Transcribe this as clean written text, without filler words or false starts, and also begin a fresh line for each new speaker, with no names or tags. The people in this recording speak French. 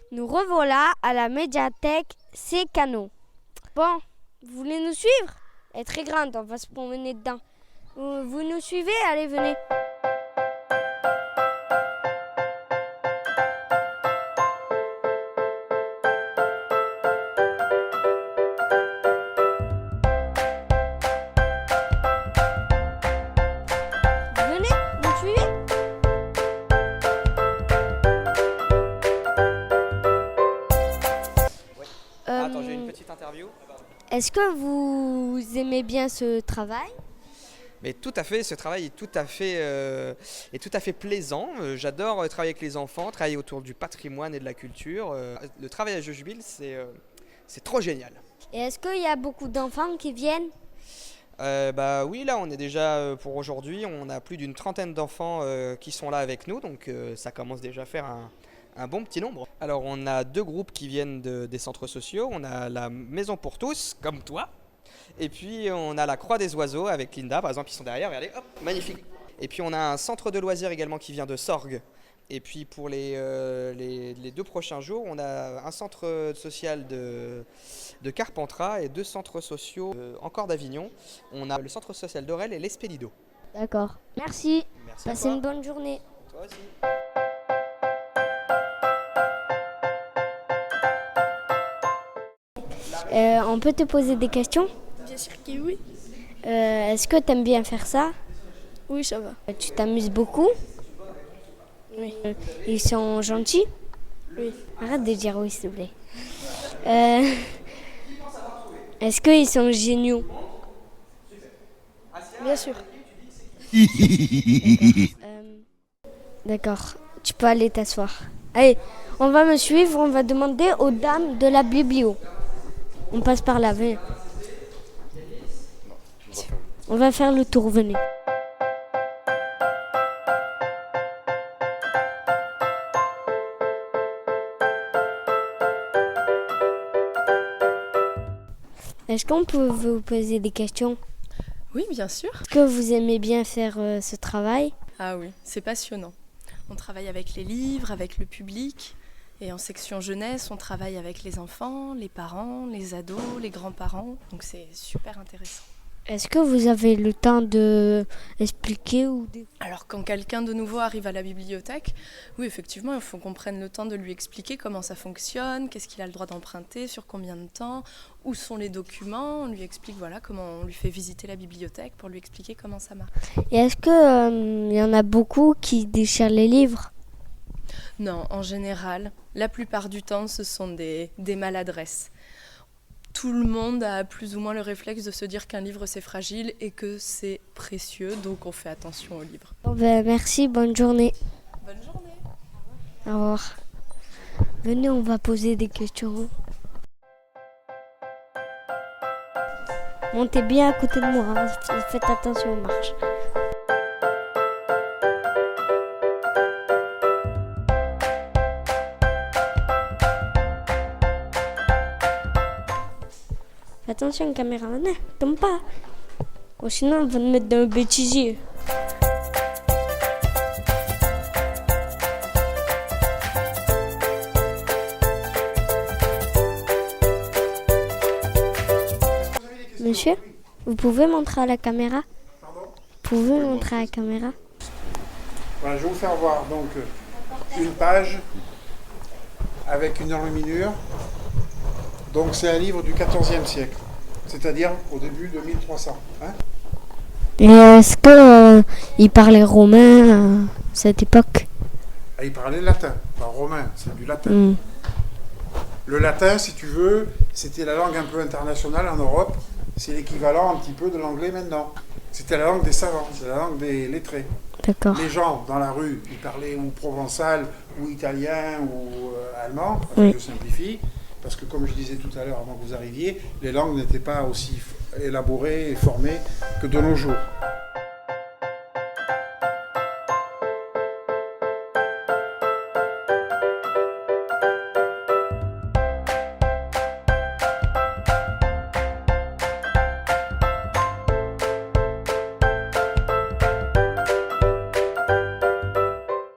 Nous revoilà à la médiathèque Sécano. Bon, vous voulez nous suivre? Elle est très grande, on va se promener dedans. Vous nous suivez? Allez, venez. Venez, vous me suivez?
Attends, j'ai une petite interview.
Est-ce que vous aimez bien ce travail?
Mais tout à fait, ce travail est tout à fait plaisant. J'adore travailler avec les enfants, travailler autour du patrimoine et de la culture. Le travail à Jujubile, c'est trop génial.
Et est-ce qu'il y a beaucoup d'enfants qui viennent?
Oui, là on est déjà pour aujourd'hui, on a plus d'une trentaine d'enfants qui sont là avec nous, donc ça commence déjà à faire un bon petit nombre. Alors on a deux groupes qui viennent des centres sociaux, on a la Maison pour tous, comme toi, et puis on a la Croix des Oiseaux avec Linda, par exemple, ils sont derrière, regardez, hop, magnifique. Et puis on a un centre de loisirs également qui vient de Sorgues. Et puis pour les 2 prochains jours, on a un centre social de Carpentras et 2 centres sociaux encore d'Avignon. On a le centre social d'Orel et l'Espélido.
D'accord. Merci.
Merci à
Passez
toi.
une bonne journée.
Toi aussi.
On peut te poser des questions?
Bien sûr que oui.
Est-ce que tu aimes bien faire ça?
Oui, ça va.
Tu t'amuses beaucoup?
Oui.
Ils sont gentils?
Oui.
Arrête de dire oui, s'il te plaît. Est-ce qu'ils sont géniaux?
Bien sûr.
D'accord, tu peux aller t'asseoir. Allez, on va me suivre, on va demander aux dames de la biblio. On passe par là, venez. On va faire le tour, venez. Est-ce qu'on peut vous poser des questions?
Oui, bien sûr.
Est-ce que vous aimez bien faire ce travail?
Ah oui, c'est passionnant. On travaille avec les livres, avec le public. Et en section jeunesse, on travaille avec les enfants, les parents, les ados, les grands-parents. Donc c'est super intéressant.
Est-ce que vous avez le temps de expliquer ou de...
Alors quand quelqu'un de nouveau arrive à la bibliothèque, oui effectivement il faut qu'on prenne le temps de lui expliquer comment ça fonctionne, qu'est-ce qu'il a le droit d'emprunter, sur combien de temps, où sont les documents, on lui explique voilà comment on lui fait visiter la bibliothèque pour lui expliquer comment ça marche.
Et est-ce que y en a beaucoup qui déchirent les livres?
Non, en général, la plupart du temps ce sont des maladresses. Tout le monde a plus ou moins le réflexe de se dire qu'un livre c'est fragile et que c'est précieux, donc on fait attention aux livres.
Bon, merci, bonne journée.
Bonne journée.
Au revoir. Venez, on va poser des questions. Montez bien à côté de moi, hein. Faites attention aux marches. Attention, caméraman, tombe pas. Ou sinon, on va te mettre dans le bêtisier. Monsieur, vous pouvez montrer à la caméra?
Pardon ?
Vous pouvez montrer à la caméra?
Voilà, je vais vous faire voir donc une page avec une enluminure. Donc c'est un livre du XIVe siècle, c'est-à-dire au début de 1300. Hein ?
Et est-ce que il parlait romain à cette époque?
Et il parlait latin, pas romain, c'est du latin.
Mm.
Le latin, si tu veux, c'était la langue un peu internationale en Europe. C'est l'équivalent un petit peu de l'anglais maintenant. C'était la langue des savants, c'est la langue des lettrés.
D'accord.
Les gens dans la rue, ils parlaient ou provençal, ou italien, ou allemand,
Oui.
je simplifie, parce que comme je disais tout à l'heure avant que vous arriviez, les langues n'étaient pas aussi élaborées et formées que de nos jours.